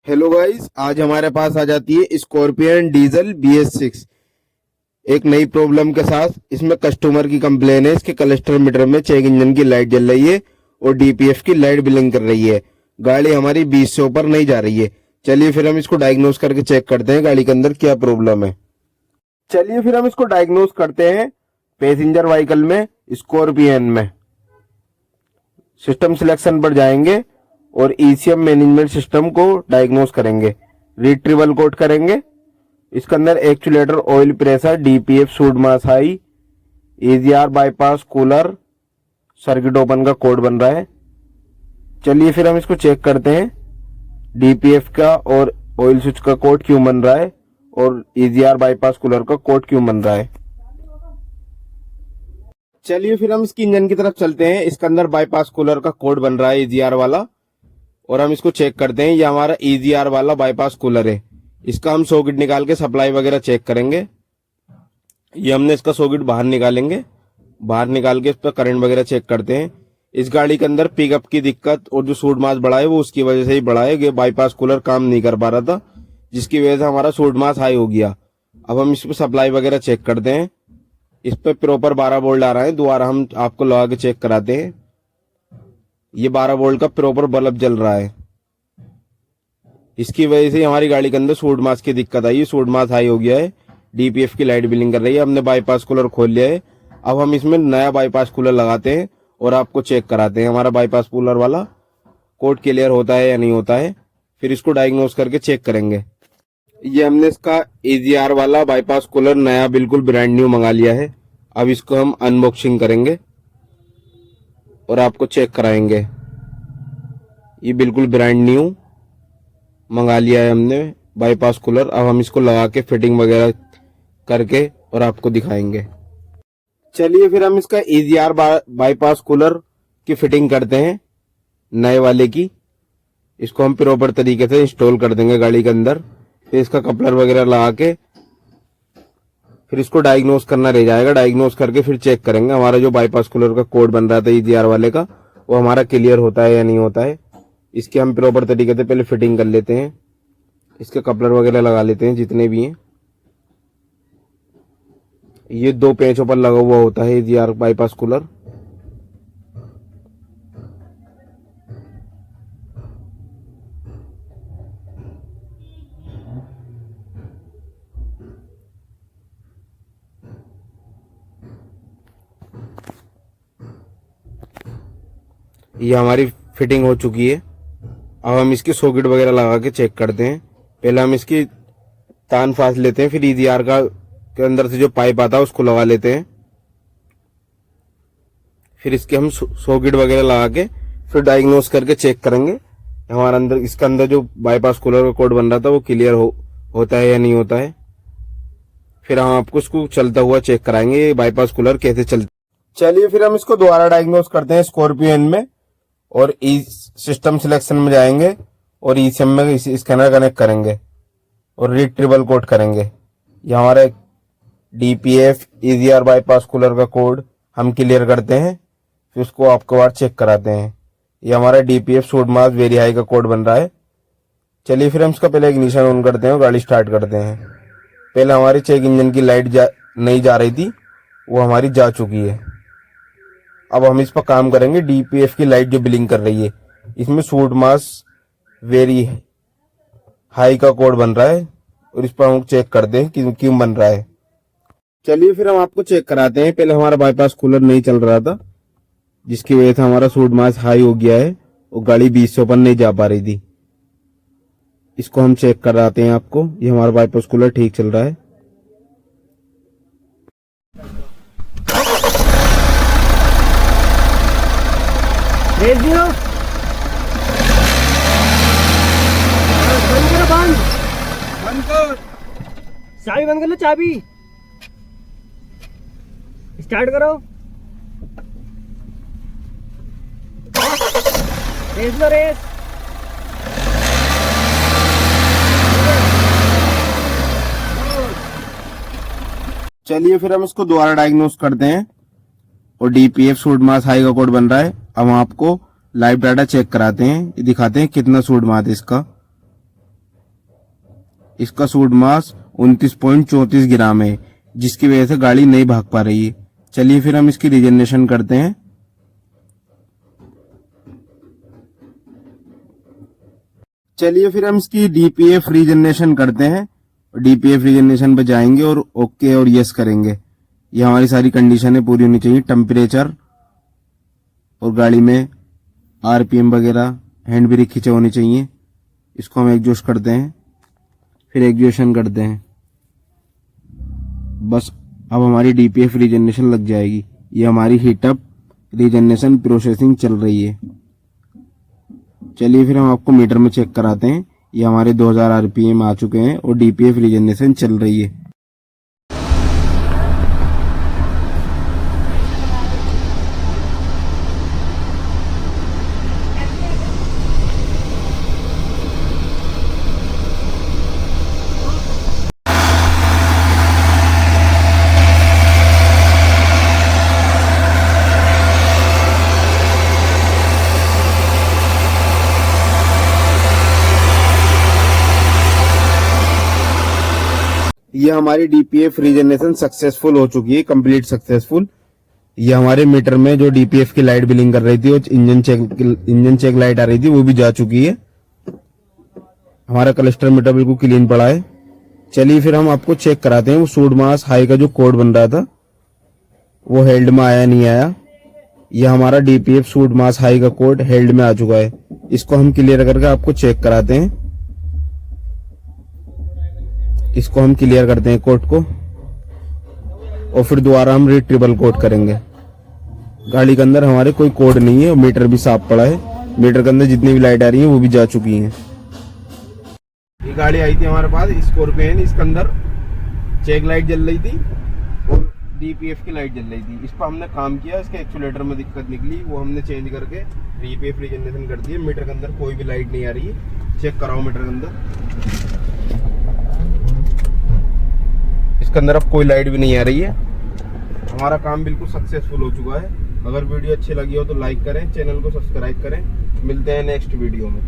Hello guys, आज हमारे पास आ जाती है स्कॉर्पियन डीजल BS6 एक नई प्रॉब्लम के साथ। इसमें कस्टमर की कंप्लेन है, इसके क्लस्टर मीटर में चेक इंजन की लाइट जल रही है और DPF की लाइट ब्लिंक कर रही है। गाड़ी हमारी 20 से ऊपर नहीं जा रही है। चलिए फिर हम इसको डायग्नोस करके चेक करते हैं गाड़ी के अंदर क्या प्रॉब्लम है। चलिए फिर हम इसको डायग्नोस करते हैं पैसेंजर व्हीकल में, स्कॉर्पियन में। सिस्टम सिलेक्शन पर जाएंगे और ECM मैनेजमेंट सिस्टम को डायग्नोस करेंगे, रिट्रीवल कोड करेंगे। इसके अंदर actuator, oil pressure, DPF, soot mass high, EGR bypass cooler, circuit open का कोड बन रहा है। चलिए फिर हम इसको चेक करते हैं DPF का और ऑयल स्विच का कोड क्यों बन रहा है और EGR बाईपास कूलर का कोड क्यों बन रहा है। चलिए फिर हम इसकी इंजन की तरफ चलते हैं। इसके अंदर बाईपास कूलर का कोड बन रहा है EGR वाला, और हम इसको चेक करते हैं। ये हमारा EGR वाला बाईपास कूलर है। इसका हम सॉकेट निकाल के सप्लाई वगैरह चेक करेंगे। ये हमने इसका सॉकेट बाहर निकालेंगे, बाहर निकाल के इस पर करंट वगैरह चेक करते हैं। इस गाड़ी के अंदर पिकअप की दिक्कत और जो सूड मास बढ़ा है वो उसकी वजह से ही बढ़ा है। ये बाईपास कूलर काम नहीं कर पा रहा था, जिसकी वजह से हमारा सूड मास हाई हो गया। अब हम इस पर सप्लाई वगैरह चेक करते हैं। इस पर प्रॉपर 12 वोल्ट आ रहा है। दोबारा हम आपको लगा के चेक कराते हैं। ये 12 वोल्ट का प्रॉपर बल्ब जल रहा है। इसकी वजह से हमारी गाड़ी के अंदर सूड मास की दिक्कत आई है, सूड मास हाई हो गया है, DPF की लाइट ब्लिंक कर रही है। हमने बाईपास कूलर खोल लिया है। अब हम इसमें नया बाईपास कूलर लगाते हैं और आपको चेक कराते हैं हमारा बाईपास कूलर वाला कोड क्लियर होता है या नहीं होता है। फिर इसको डायग्नोस करके चेक करेंगे। ये हमने इसका EGR वाला बाईपास कूलर नया बिल्कुल ब्रांड न्यू मंगा लिया है। अब इसको हम अनबॉक्सिंग करेंगे और आपको चेक कराएंगे। ये बिल्कुल ब्रांड न्यू मंगा लिया है हमने बाईपास कूलर। अब हम इसको लगा के फिटिंग वगैरह करके और आपको दिखाएंगे। चलिए फिर हम इसका EGR बाईपास कूलर की फिटिंग करते हैं, नए वाले की। इसको हम प्रॉपर तरीके से इंस्टॉल कर देंगे गाड़ी के अंदर। फिर इसका कपलर वगैरह लगा के फिर इसको डायग्नोस करना रह जाएगा। डायग्नोस करके फिर चेक करेंगे हमारा जो बाईपास कूलर का कोड बन रहा था EGR वाले का, वो हमारा क्लियर होता है या नहीं होता है। इसके हम प्रॉपर तरीके से पहले फिटिंग कर लेते हैं। इसके कपलर वगैरह लगा लेते हैं जितने भी हैं। ये 2 पेंचों पर लगा हुआ होता है EGR बाईपास कूलर। ये हमारी फिटिंग हो चुकी है। अब हम इसकी सॉकेट वगैरह लगा के चेक करते हैं। पहले हम इसकी तान फास लेते हैं, फिर EGR का के अंदर से जो पाइप आता है उसको लगा लेते हैं। फिर इसके हम सॉकेट वगैरह लगा के फिर डायग्नोस करके चेक करेंगे हमारा अंदर इसके अंदर जो बाईपास कूलर का कोड बन रहा था वो क्लियर होता है या नहीं होता है। फिर हम आपको इसको चलता हुआ चेक कराएंगे बाईपास कूलर कैसे चलता। चलिए फिर हम इसको दोबारा डायग्नोस करते हैं स्कॉर्पियन में, और सिस्टम सिलेक्शन में जाएंगे और ECM में स्कैनर कनेक्ट करेंगे और रिट्रीवल कोड करेंगे। ये हमारा DPF EGR बाईपास कूलर का कोड हम क्लियर करते हैं। फिर उसको आपको बार चेक कराते हैं। ये हमारा DPF soot mass vary high का कोड बन रहा है। चलिए फिर हम इसका पहले इग्निशन ऑन करते हैं और गाड़ी स्टार्ट करते हैं। पहले हमारी चेक इंजन की लाइट नहीं जा रही थी, वो हमारी जा चुकी है। अब हम इस पर काम करेंगे। DPF की लाइट जो ब्लिंक कर रही है, इसमें सूड मास वेरी हाई का कोड बन रहा है और इस पर हम चेक करते हैं कि क्यों बन रहा है। चलिए फिर हम आपको चेक कराते हैं। पहले हमारा बाईपास कूलर नहीं चल रहा था, जिसकी वजह से हमारा सूड मास हाई हो गया है और गाड़ी 20 से ऊपर नहीं जा पा रही थी। इसको हम चेक कराते हैं आपको। ये हमारा बाईपास कूलर ठीक चल रहा है। भेज दियो। बंद करो, बंद कर। चाबी बंद कर लो, चाबी स्टार्ट करो। रेस लो, रेस। चलिए फिर हम इसको दोबारा डायग्नोस करते हैं और DPF सूड मास हाई का कोड बन रहा है। अब हम आपको लाइव डाटा चेक कराते हैं, दिखाते हैं कितना सूड मास है इसका। इसका सूट मास 29.34 ग्राम है, जिसकी वजह से गाड़ी नहीं भाग पा रही है। चलिए फिर हम इसकी रीजनरेशन करते हैं। चलिए फिर हम इसकी डीपीएफ रीजनरेशन करते हैं। डीपीएफ रीजनरेशन पे जाएंगे और ओके और यस करेंगे। ये हमारी सारी कंडीशनें पूरी होनी चाहिए, टेम्परेचर और गाड़ी में आरपीएम वगैरह, हैंड ब्रेक खींचे होने चाहिए। इसको हम एग्जॉस्ट करते हैं, फिर एग्जॉशन करते हैं। बस अब हमारी डीपीएफ रीजनरेशन लग जाएगी। ये हमारी हीटअप रीजनरेशन प्रोसेसिंग चल रही है। चलिए फिर हम आपको मीटर में चेक कराते हैं। ये हमारे 2000 आरपीएम आ चुके हैं और डीपीएफ रीजनरेशन चल रही है। ये हमारी डीपीएफ रीजनरेशन सक्सेसफुल हो चुकी है, कंप्लीट सक्सेसफुल। ये हमारे मीटर में जो डीपीएफ की लाइट बिलिंग कर रही थी और इंजन चेक लाइट आ रही थी वो भी जा चुकी है। हमारा क्लस्टर मीटर बिल्कुल क्लीन पड़ा है। चलिए फिर हम आपको चेक कराते हैं वो सूट मास हाई का जो कोड बन रहा था वो हेल्ड में आया नहीं आया। ये हमारा डीपीएफ सूट मास हाई का कोड हेल्ड में आ चुका है। इसको हम क्लियर करके आपको चेक कराते हैं। इसको हम क्लियर करते हैं कोड को और फिर दोबारा हम ट्रिपल कोड करेंगे। गाड़ी के अंदर हमारे कोई कोड नहीं है और मीटर भी साफ पड़ा है। मीटर के अंदर जितनी भी लाइट आ रही है वो भी जा चुकी हैं। ये गाड़ी आई थी हमारे पास स्कॉर्पियन, इसके अंदर चेक लाइट जल रही थी और डीपीएफ की लाइट जल रही थी। इस पर हमने काम किया, इसके एक्चुएटर में दिक्कत निकली, वो हमने चेंज करके डीपीएफ रीजनरेशन कर दिए। मीटर के अंदर कोई भी लाइट नहीं आ रही है। चेक कराओ मीटर के अंदर, इसके अंदर अब कोई लाइट भी नहीं आ रही है। हमारा काम बिल्कुल सक्सेसफुल हो चुका है। अगर वीडियो अच्छी लगी हो तो लाइक करें, चैनल को सब्सक्राइब करें। मिलते हैं नेक्स्ट वीडियो में।